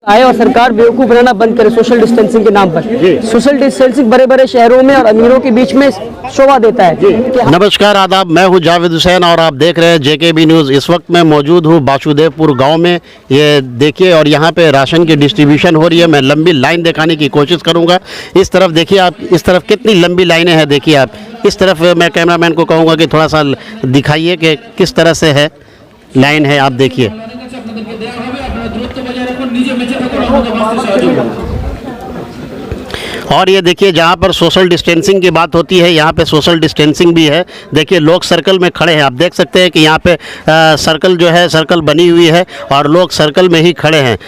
आए और सरकार बेवकूफ़ बनाना बंद करे सोशल डिस्टेंसिंग के नाम पर। सोशल डिस्टेंसिंग बड़े बड़े शहरों में और अमीरों के बीच में शोभा देता है कि नमस्कार आदाब, मैं हूं जावेद हुसैन और आप देख रहे हैं जेकेबी न्यूज़। इस वक्त मैं मौजूद हूं वासुदेवपुर गांव में। ये देखिए, और यहां पे राशन की डिस्ट्रीब्यूशन हो रही है। मैं लंबी लाइन दिखाने की कोशिश करूंगा। इस तरफ देखिए आप, इस तरफ कितनी लंबी लाइनें हैं। देखिए आप, इस तरफ मैं कैमरामैन को कहूँगा कि थोड़ा सा दिखाइए कि किस तरह से है लाइन है। आप देखिए, और ये देखिए, जहाँ पर सोशल डिस्टेंसिंग की बात होती है यहाँ पे सोशल डिस्टेंसिंग भी है। देखिए, लोग सर्कल में खड़े हैं। आप देख सकते हैं कि यहाँ पे सर्कल जो है, सर्कल बनी हुई है और लोग सर्कल में ही खड़े हैं।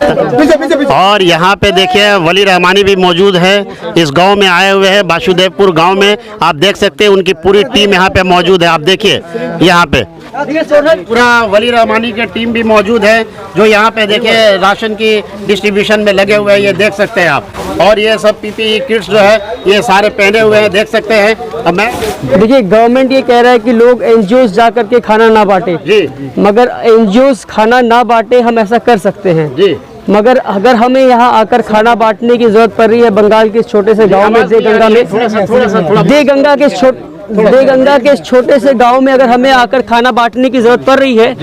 और यहाँ पे देखिए वली रहमानी भी मौजूद है, इस गांव में आए हुए हैं। वासुदेवपुर गांव में आप देख सकते हैं उनकी पूरी टीम यहाँ पे मौजूद है। आप देखिए यहाँ पे पूरा वली रहमानी की टीम भी मौजूद है, जो यहाँ पे देखिए राशन की डिस्ट्रीब्यूशन में लगे हुए हैं। ये देख सकते हैं आप। और ये सब पीपीई किट्स जो है ये सारे पहने हुए हैं, देख सकते हैं। अब मैं देखिए, गवर्नमेंट ये कह रहा है कि लोग एनजीओज जा करके खाना ना बांटे जी, मगर एनजीओज खाना ना बांटे, हम ऐसा कर सकते हैं जी। मगर अगर हमें यहाँ आकर खाना बांटने की जरूरत पड़ रही है, बंगाल के छोटे से गांव में देगंगा के छोटे से गांव में अगर हमें आकर खाना बांटने की जरूरत पड़ रही है,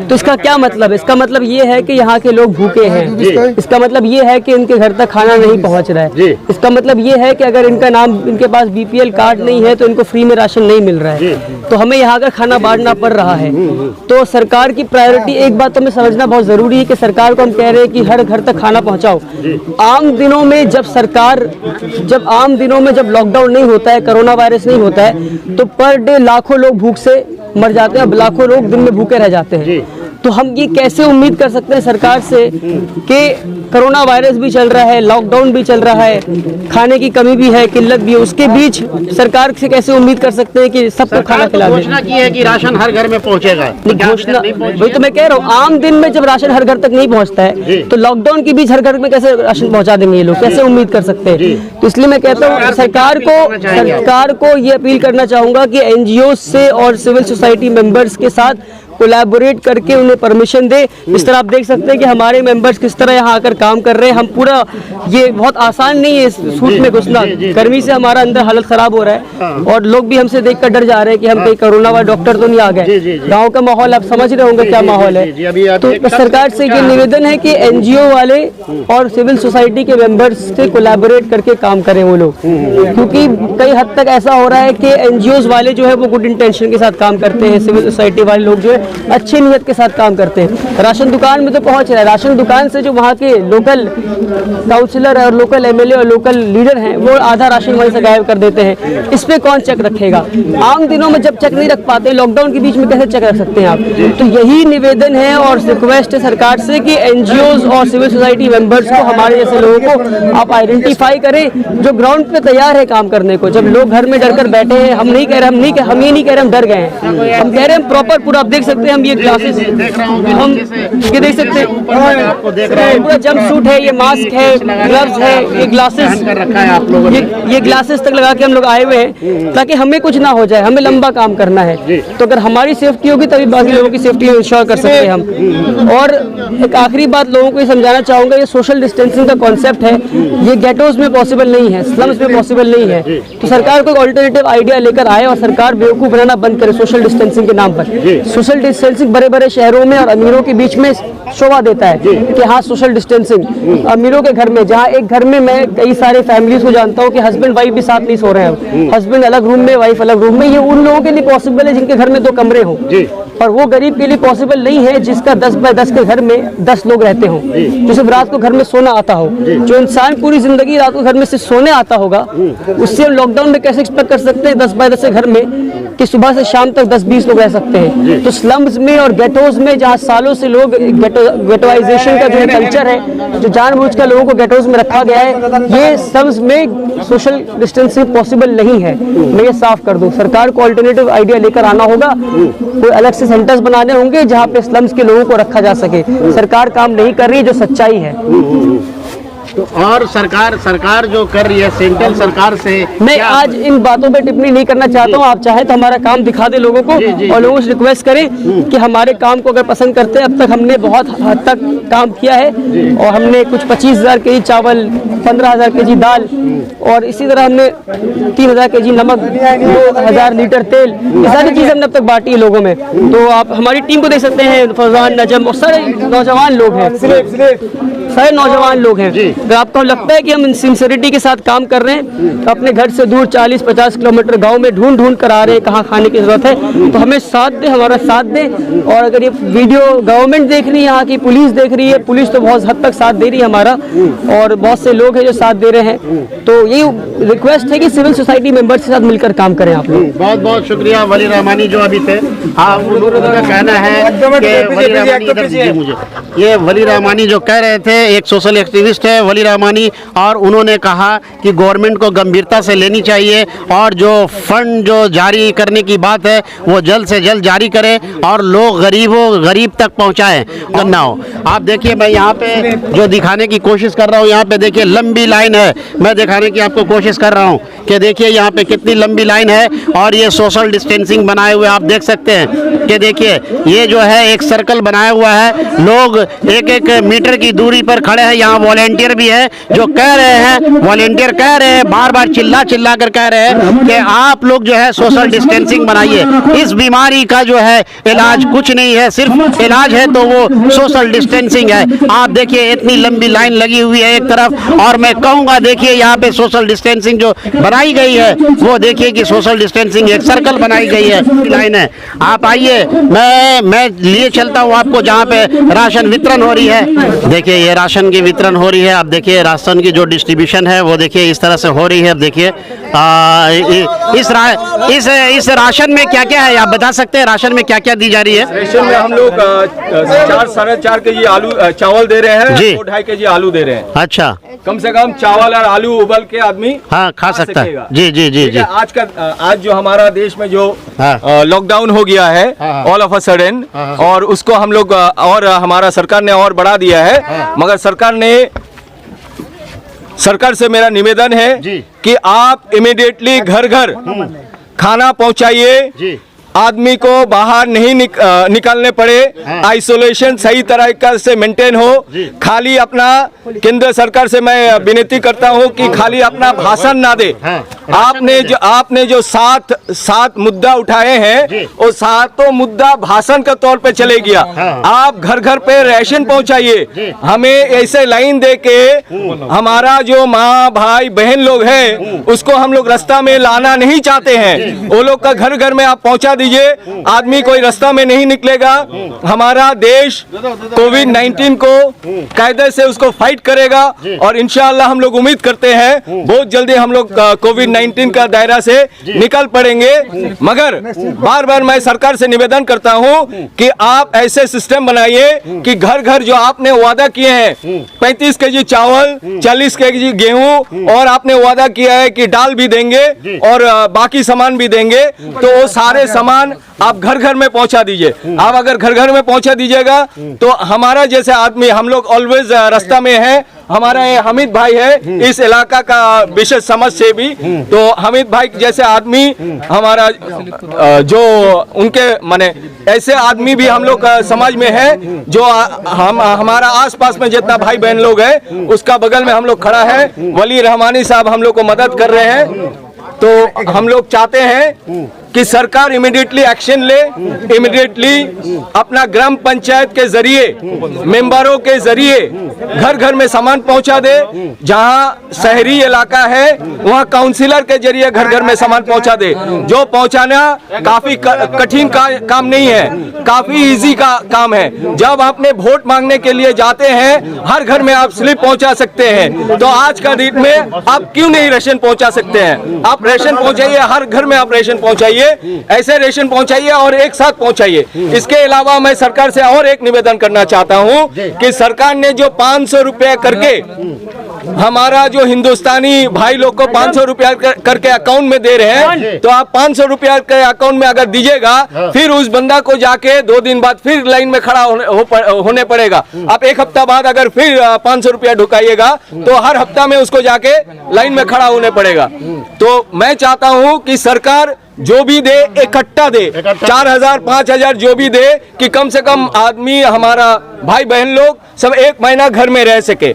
तो इसका क्या मतलब है? इसका मतलब ये है कि यहाँ के लोग भूखे हैं। इसका मतलब ये है कि इनके घर तक खाना नहीं पहुँच रहा है। इसका मतलब ये है कि अगर इनके पास बीपीएल कार्ड नहीं है तो इनको फ्री में राशन नहीं मिल रहा है, तो हमें यहाँ आकर खाना बांटना पड़ रहा है। तो सरकार की प्रायोरिटी, एक बात तो हमें समझना बहुत जरूरी है कि सरकार को हम कह रहे हैं कि हर घर तक खाना पहुँचाओ। आम दिनों में जब लॉकडाउन नहीं होता है, कोरोना वायरस नहीं होता है, तो पर डे लाखों लोग भूख से मर जाते हैं, लाखों लोग दिन में भूखे रह जाते हैं। तो हम ये कैसे उम्मीद कर सकते हैं सरकार से कि कोरोना वायरस भी चल रहा है, लॉकडाउन भी चल रहा है, खाने की कमी भी है, किल्लत भी है, उसके बीच सरकार से कैसे उम्मीद कर सकते हैं कि सबको खाना खिला दें? घोषणा की है कि राशन हर घर में पहुंचेगा। घोषणा वही तो मैं कह रहा हूँ, आम दिन में जब राशन हर घर तक नहीं पहुँचता है, तो लॉकडाउन के बीच हर घर में कैसे राशन पहुँचा देंगे ये लोग? कैसे उम्मीद कर सकते हैं? तो इसलिए मैं कहता हूँ सरकार को ये अपील करना चाहूँगा कि एनजीओ से और सिविल सोसाइटी मेंबर्स के साथ कोलैबोरेट करके उन्हें परमिशन दे। इस तरह आप देख सकते हैं कि हमारे मेंबर्स किस तरह यहाँ आकर काम कर रहे हैं। हम पूरा, ये बहुत आसान नहीं है इस सूट में घुसना, गर्मी से हमारा अंदर हालत खराब हो रहा है और लोग भी हमसे देखकर डर जा रहे हैं कि हम कहीं कोरोना वाले डॉक्टर तो नहीं आ गए। गाँव का माहौल आप समझ रहे होंगे क्या माहौल है। तो सरकार से ये निवेदन है कि एनजीओ वाले और सिविल सोसाइटी के मेंबर्स से कोलैबोरेट करके काम करें वो लोग, क्योंकि कई हद तक ऐसा हो रहा है कि एनजीओ वाले जो है वो गुड इंटेंशन के साथ काम करते हैं, सिविल सोसाइटी वाले लोग जो है अच्छी नीयत के साथ काम करते हैं। राशन दुकान में तो पहुंच रहा है, राशन दुकान से जो वहाँ के लोकल काउंसलर और लोकल एमएलए और लोकल लीडर हैं वो आधा राशन वहीं से गायब कर देते हैं। इस पे कौन चेक रखेगा? आम दिनों में जब चेक नहीं रख पाते, लॉकडाउन के बीच में कैसे चेक रख सकते हैं आप? तो यही निवेदन है और रिक्वेस्ट है सरकार से कि एनजीओज और सिविल सोसाइटी मेंबर्स को, हमारे जैसे लोगों को आप आइडेंटिफाई करें जो ग्राउंड पे तैयार है काम करने को। जब लोग घर में डर कर बैठे हैं, हम ये नहीं कह रहे हम डर गए हैं, हम कह रहे हैं प्रॉपर पूरा। आप देख सकते हैं हम ये ग्लासेस देख रहा हूँ, हम ये देख सकते हैं, पूरा जंप सूट है, ये मास्क है, ग्लव्स है, ये ग्लासेस रखा है आप लोगों ने। ये ग्लासेस तक लगा के हम लोग आए हुए हैं ताकि हमें कुछ ना हो जाए। हमें लंबा काम करना है, तो अगर हमारी सेफ्टी होगी तभी बाकी लोगों की सेफ्टी इंश्योर कर सकते हैं हम। और एक आखिरी बात लोगों को ये समझाना चाहूँगा, ये सोशल डिस्टेंसिंग का कॉन्सेप्ट है, ये गेटोज में पॉसिबल नहीं है, स्लम्स में पॉसिबल नहीं है। तो सरकार को एक ऑल्टरनेटिव आइडिया लेकर आए और सरकार बेवकूफ़ बनाना बंद करे सोशल डिस्टेंसिंग के नाम पर। सोशल डिस्टेंसिंग बड़े बड़े शहरों में और अमीरों के बीच में शोभा देता है कि हाँ सोशल डिस्टेंसिंग। अमीरों के घर में, जहाँ एक घर में मैं कई सारे फैमिलीज को जानता हूँ कि हस्बैंड वाइफ भी साथ नहीं सो रहे हैं, हस्बैंड अलग रूम में, वाइफ अलग रूम में। ये उन लोगों के लिए पॉसिबल है जिनके घर में 2 कमरे हों, और वो गरीब के लिए पॉसिबल नहीं है जिसका 10 बाय 10 के घर में 10 लोग रहते हों, जो सिर्फ रात को घर में सोना आता हो। जो इंसान पूरी जिंदगी रात को घर में सिर्फ सोने आता होगा, उससे हम लॉकडाउन में कैसे एक्सपेक्ट कर सकते हैं 10 बाय 10 के घर में कि सुबह से शाम तक 10-20 लोग रह सकते हैं? तो स्लम्स में और गेटोज में, जहाँ सालों से लोग गेटोइजेशन का जो कल्चर है, जो जानबूझकर लोगों को गेटोज में रखा गया है, ये स्लम्स में सोशल डिस्टेंसिंग पॉसिबल नहीं है। मैं ये साफ कर दूं, सरकार को अल्टरनेटिव आइडिया लेकर आना होगा। कोई अलग से सेंटर्स बनाने होंगे जहाँ पे स्लम्स के लोगों को रखा जा सके। सरकार काम नहीं कर रही, जो सच्चाई है। तो और सरकार जो कर रही है सेंट्रल सरकार से, मैं आज इन बातों पे टिप्पणी नहीं करना चाहता हूँ। आप चाहे तो हमारा काम दिखा दे लोगों को, और लोगों से रिक्वेस्ट करें कि हमारे काम को अगर पसंद करते हैं, अब तक हमने बहुत हद तक काम किया है और हमने कुछ 25,000 केजी चावल, 15,000 केजी दाल और इसी तरह हमने 3,000 केजी नमक, 2,000 लीटर तेल, ये सारी चीज़ें हमने अब तक बांटी है लोगों में। तो आप हमारी टीम को देख सकते हैं, फौजान, नजम और सारे नौजवान लोग हैं, सारे नौजवान लोग हैं। अगर आपको लगता है कि हम सिंसियरिटी के साथ काम कर रहे हैं, तो अपने घर से दूर 40-50 किलोमीटर गांव में ढूंढ कर आ रहे हैं कहाँ खाने की जरूरत है, तो हमें साथ दें, हमारा साथ दें। और अगर ये वीडियो गवर्नमेंट देख रही है, यहाँ की पुलिस देख रही है, पुलिस तो बहुत हद तक साथ दे रही है हमारा, और बहुत से लोग हैं जो साथ दे रहे हैं, तो ये रिक्वेस्ट है कि सिविल सोसाइटी मेंबर्स के साथ मिलकर काम करें आप लोग। बहुत बहुत शुक्रिया वली रहमानी जो अभी थे। हाँ, उनका कहना है कि वली रहमानी, मुझे ये वली रहमानी जो कह रहे थे, एक सोशल एक्टिविस्ट है वली रहमानी, और उन्होंने कहा कि गवर्नमेंट को गंभीरता से लेनी चाहिए और जो फंड जो जारी करने की बात है वो जल्द से जल्द जारी करें और लोग गरीब तक पहुंचाएं, करना हो। आप देखिए, मैं यहाँ पे जो दिखाने की कोशिश कर रहा हूँ, यहाँ पे देखिए लंबी लाइन है, मैं दिखाने की आपको कोशिश कर रहा हूँ कि देखिए यहाँ पे कितनी लंबी लाइन है, और ये सोशल डिस्टेंसिंग बनाए हुए आप देख सकते हैं कि देखिए ये जो है एक सर्कल बनाया हुआ है, लोग 1-1 मीटर की दूरी पर खड़े हैं। यहाँ वॉलेंटियर भी है जो कह रहे हैं, वॉलेंटियर कह रहे हैं, बार बार चिल्ला कर कह रहे हैं कि आप लोग जो है सोशल डिस्टेंसिंग बनाइए। इस बीमारी का जो है इलाज कुछ नहीं है, सिर्फ इलाज है तो वो सोशल डिस्टेंसिंग है। आप देखिए इतनी लंबी लाइन लगी हुई है एक तरफ, और मैं कहूँगा देखिए यहाँ पे सोशल डिस्टेंसिंग जो बनाई गई है वो देखिए कि सोशल डिस्टेंसिंग एक सर्कल बनाई गई है, लाइन है। आप आइए, मैं लिए चलता हूँ आपको जहाँ पे राशन वितरण हो रही है। देखिए ये राशन की वितरण हो रही है, आप देखिए राशन की जो डिस्ट्रीब्यूशन है वो देखिए इस तरह से हो रही है। अब देखिए इस राशन में क्या क्या है, आप बता सकते हैं राशन में क्या क्या दी जा रही है? राशन में हम लोग 4-4.5 केजी आलू चावल दे रहे हैं, 2-2.5 केजी आलू दे रहे हैं। अच्छा, कम से कम चावल और आलू उबल के आदमी खा सकता है। जी। आज जो हमारा देश में जो लॉकडाउन हो गया है ऑल ऑफ अ सडन, और उसको हम लोग और हमारा सरकार ने और बढ़ा दिया है, मगर सरकार से मेरा निवेदन है कि आप इमीडिएटली घर घर खाना पहुंचाइए, आदमी को बाहर नहीं निकलने पड़े, आइसोलेशन सही तरीका से मेंटेन हो। खाली अपना केंद्र सरकार से मैं विनती करता हूं कि खाली अपना भाषण ना दे। आपने जो सात मुद्दा उठाए हैं वो सातों मुद्दा भाषण के तौर पे चले गया। आप घर घर पे राशन पहुंचाइए। हमें ऐसे लाइन दे के हमारा जो माँ भाई बहन लोग हैं उसको हम लोग रास्ता में लाना नहीं चाहते हैं। वो लोग का घर घर में आप पहुंचा दीजिए, आदमी कोई रास्ता में नहीं निकलेगा। हमारा देश कोविड-19 को कायदे से उसको फाइट करेगा, और इंशाअल्लाह हम लोग उम्मीद करते हैं बहुत जल्दी हम लोग कोविड-19 का दायरा से निकल पड़ेंगे। मगर बार बार मैं सरकार से निवेदन करता हूं कि आप ऐसे सिस्टम बनाइए कि घर घर जो आपने वादा किए हैं 35 केजी चावल, 40 केजी गेहूं, और आपने वादा किया है कि दाल भी देंगे और बाकी सामान भी देंगे, तो वो सारे सामान आप घर घर में पहुंचा दीजिए। आप अगर घर घर में पहुंचा दीजिएगा तो हमारा जैसे आदमी, हम लोग ऑलवेज रास्ता में है, हमारा ये हमीद भाई है इस इलाका का विशेष समझ से भी, तो हमीद भाई जैसे आदमी हमारा जो उनके माने ऐसे आदमी भी हम लोग समाज में है, जो हमारा आसपास में जितना भाई बहन लोग हैं उसका बगल में हम लोग खड़ा है। वली रहमानी साहब हम लोग को मदद कर रहे हैं, तो हम लोग चाहते हैं कि सरकार इमीडिएटली एक्शन ले, इमीडिएटली अपना ग्राम पंचायत के जरिए, मेंबरों के जरिए घर घर में सामान पहुंचा दे। जहां शहरी इलाका है वहां काउंसिलर के जरिए घर घर में सामान पहुंचा दे। जो पहुंचाना काफी कठिन काम नहीं है, काफी इजी का काम है। जब आपने वोट मांगने के लिए जाते हैं हर घर में आप स्लिप पहुंचा सकते हैं, तो आज का दिन में आप क्यों नहीं राशन पहुंचा सकते हैं? आप राशन पहुंचाइए, हर घर में आप राशन पहुंचाइए, ऐसे राशन पहुंचाइए और एक साथ पहुंचाइए। इसके अलावा मैं सरकार से और एक निवेदन करना चाहता हूं कि सरकार ने जो 500 रुपए करके हमारा जो हिंदुस्तानी भाई लोग को 500 रुपया करके अकाउंट में दे रहे हैं, तो आप 500 रुपया के अकाउंट में अगर दीजिएगा, फिर उस बंदा को जाके 2 दिन बाद फिर लाइन में खड़ा होने पड़ेगा। आप 1 हफ्ता बाद अगर फिर 500 रुपया ढुकाइएगा, तो हर हफ्ता में उसको जाके लाइन में खड़ा होने पड़ेगा। तो मैं चाहता हूं कि सरकार जो भी दे इकट्ठा दे, 4000 5000 जो भी दे, कि कम से कम आदमी, हमारा भाई बहन लोग सब 1 महीना घर में रह सके।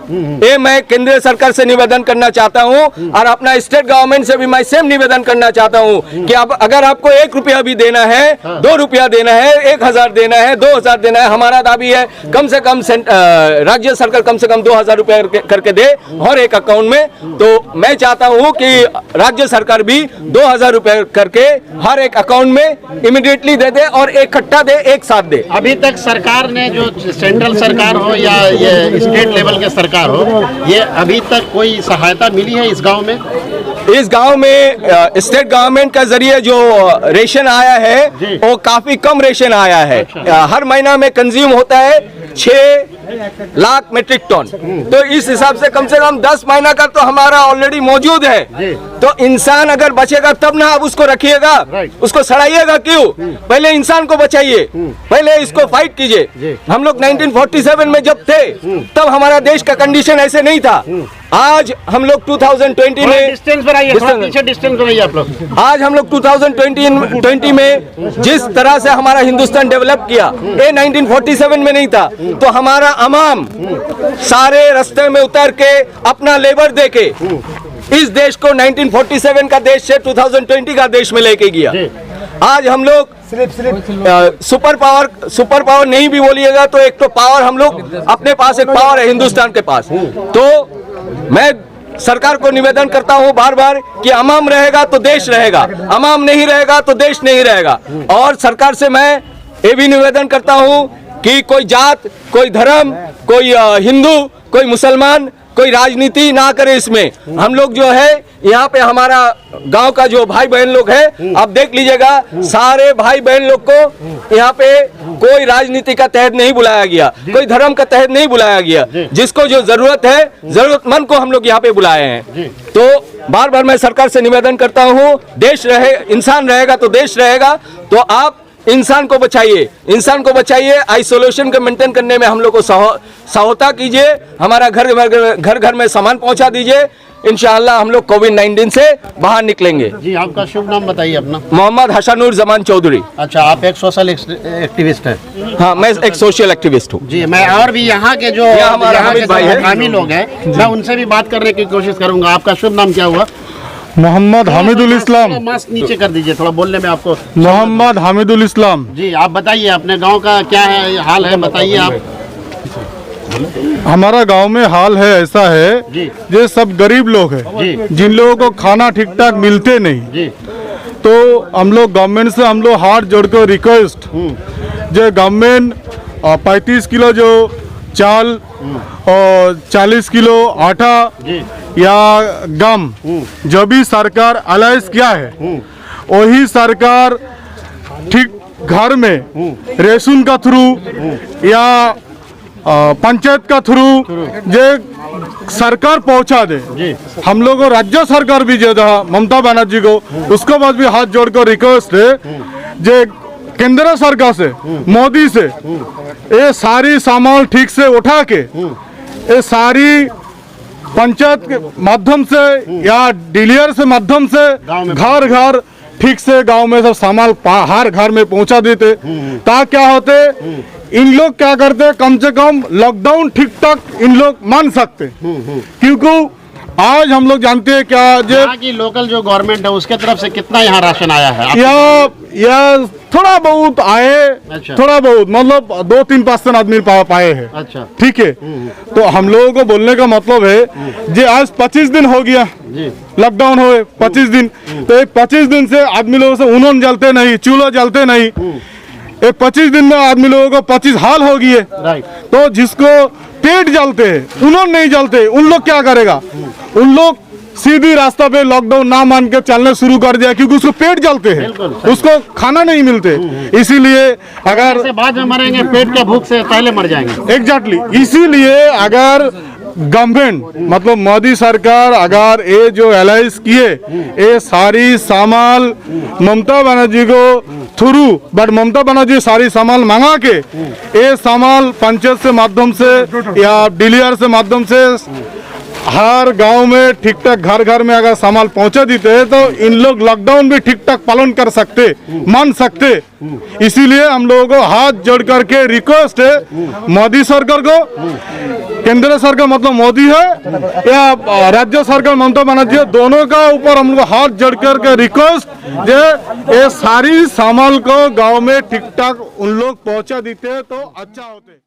ये मैं केंद्र सरकार से निवेदन करना चाहता हूं, और अपना स्टेट गवर्नमेंट से भी मैं सेम निवेदन करना चाहता हूं कि अब अगर आपको 1 रुपया भी देना है, 2 रुपया देना है, 1000 देना है, 2000 देना है, हमारा दाबी है कम से कम राज्य सरकार कम से कम 2000 रुपया करके दे हर एक अकाउंट में। तो मैं चाहता हूं कि राज्य सरकार भी 2000 रुपया करके हर एक अकाउंट में इमीडिएटली दे दे, और इकट्ठा दे, एक साथ दे। अभी तक सरकार ने, जो सेंट्रल सरकार हो या ये स्टेट लेवल के सरकार हो, ये अभी तक कोई सहायता मिली है इस गांव में? इस गांव में स्टेट गवर्नमेंट के जरिए जो रेशन आया है, वो काफी कम रेशन आया है। हर महीना में कंज्यूम होता है 6 लाख मेट्रिक टन। तो इस हिसाब से कम 10 महीना का तो हमारा ऑलरेडी मौजूद है। तो इंसान अगर बचेगा तब ना आप उसको रखिएगा, उसको सड़ाइएगा क्यों? पहले इंसान को बचाइए, पहले इसको फाइट कीजिए। हम लोग 1947 में जब थे, तब हमारा देश का कंडीशन ऐसे नहीं था। आज हम लोग 2020 में डिस्टेंस पर आइए, डिस्टेंस पर आइए आप लोग। आज हम लोग 2020 में जिस तरह से हमारा हिंदुस्तान डेवलप किया, ये 1947 में नहीं था। तो हमारा अवाम सारे रास्ते में उतर के अपना लेबर दे के इस देश को 1947 का देश से 2020 का देश में लेके गया। आज हम लोग सुपर पावर नहीं भी बोलिएगा तो एक तो पावर हम लोग अपने पास, एक पावर है हिंदुस्तान के पास। तो मैं सरकार को निवेदन करता हूं बार बार कि अवाम रहेगा तो देश रहेगा, अवाम नहीं रहेगा तो देश नहीं रहेगा। और सरकार से मैं ये भी निवेदन करता हूं कि कोई जात, कोई धर्म, कोई हिंदू, कोई मुसलमान, कोई राजनीति ना करे इसमें। हम लोग जो है यहाँ पे हमारा गांव का जो भाई बहन लोग हैं, आप देख लीजिएगा, सारे भाई बहन लोग को यहाँ पे कोई राजनीति का तहत नहीं बुलाया गया, कोई धर्म का तहत नहीं बुलाया गया। जिसको जो जरूरत है, जरूरतमंद को हम लोग यहाँ पे बुलाए हैं। तो बार बार मैं सरकार से निवेदन करता हूँ, देश रहे, इंसान रहेगा तो देश रहेगा। तो आप इंसान को बचाइए, इंसान को बचाइए। आइसोलेशन को मेंटेन करने में हम लोग को सहायता कीजिए। हमारा घर घर में सामान पहुंचा दीजिए। इंशाअल्लाह हम लोग कोविड-19 से बाहर निकलेंगे। जी, आपका शुभ नाम बताइए अपना। मोहम्मद हसनुर जमान चौधरी। अच्छा, आप एक सोशल एक्टिविस्ट हैं? हाँ, मैं एक सोशल एक्टिविस्ट हूँ। जी, मैं और भी यहाँ के जो मुकामी लोग हैं, मैं उनसे भी बात करने की कोशिश करूँगा। आपका शुभ नाम क्या हुआ? मोहम्मद हामिदुल इस्लाम। मास्क नीचे कर दीजिए, थोड़ा बोलने में आपको। मोहम्मद हामिदुल इस्लाम। जी, आप बताइए अपने गांव का क्या है हाल है, बताइए आप। हमारा गांव में हाल है ऐसा है, ये सब गरीब लोग हैं, जिन लोगों को खाना ठीक ठाक मिलते नहीं। तो हम लोग गवर्नमेंट से हम लोग हाथ जोड़ कर रिक्वेस्ट, जो गवर्नमेंट 35 किलो जो चाल और 40 किलो आटा या गम जो भी सरकार अलाइज किया है, वही सरकार ठीक घर में रेशन का थ्रू या पंचायत का थ्रू जे सरकार पहुंचा दे। हम लोगों राज्य सरकार भी जो था ममता बनर्जी को, उसको बाद भी हाथ जोड़कर रिक्वेस्ट है, जे केंद्र सरकार से, मोदी से, ये सारी सामान ठीक से उठा के, ये सारी पंचायत के माध्यम से या डीलर से माध्यम से घर घर ठीक से गांव में सब सामान हर घर में पहुंचा देते। ताकि क्या होते, इन लोग क्या करते, कम से कम लॉकडाउन ठीक ठाक इन लोग मान सकते। क्योंकि आज हम लोग जानते हैं क्या, यहाँ की लोकल जो गवर्नमेंट है उसके तरफ से कितना यहाँ राशन आया है? या थोड़ा बहुत आए। अच्छा। थोड़ा बहुत मतलब 2-3% आदमी पाए हैं। अच्छा, ठीक है। तो हम लोगों को बोलने का मतलब है, जे आज 25 दिन हो गया लॉकडाउन हुए, 25 दिन। तो ये 25 दिन से आदमी लोगों से उन्होंने जलते नहीं, चूल्हा जलते नहीं। ये 25 दिन में आदमी लोगों को 25 हाल हो गई है। तो जिसको पेट जलते हैं, उन्होंने नहीं जलते, उन लोग क्या करेगा? उन लोग सीधी रास्ता पे लॉकडाउन ना मान के चलना शुरू कर दिया, क्योंकि उसको पेट जलते हैं, उसको खाना नहीं मिलते। इसीलिए अगर बाद में मरेंगे, पेट के भूख से पहले मर जाएंगे। एग्जैक्टली, इसीलिए अगर गवर्नमेंट मतलब मोदी सरकार अगर ये जो एलाइज किए ये सारी सामान ममता बनर्जी को थ्रू बट ममता बनर्जी सारी सामान मंगा के ये सामान पंचायत से माध्यम से या डीलर से माध्यम से हर गांव में ठीक ठाक घर घर में अगर सामान पहुंचा देते हैं तो इन लोग लॉकडाउन भी ठीक ठाक पालन कर सकते मान सकते। इसीलिए हम लोगों को हाथ जोड़ करके रिक्वेस्ट है मोदी सरकार को, केंद्र सरकार मतलब मोदी है या राज्य सरकार ममता बनर्जी है, दोनों का ऊपर हम लोग हाथ जोड़ करके रिक्वेस्ट जे ये सारी सामान को गांव में ठीक ठाक उन लोग पहुंचा देते तो अच्छा होते।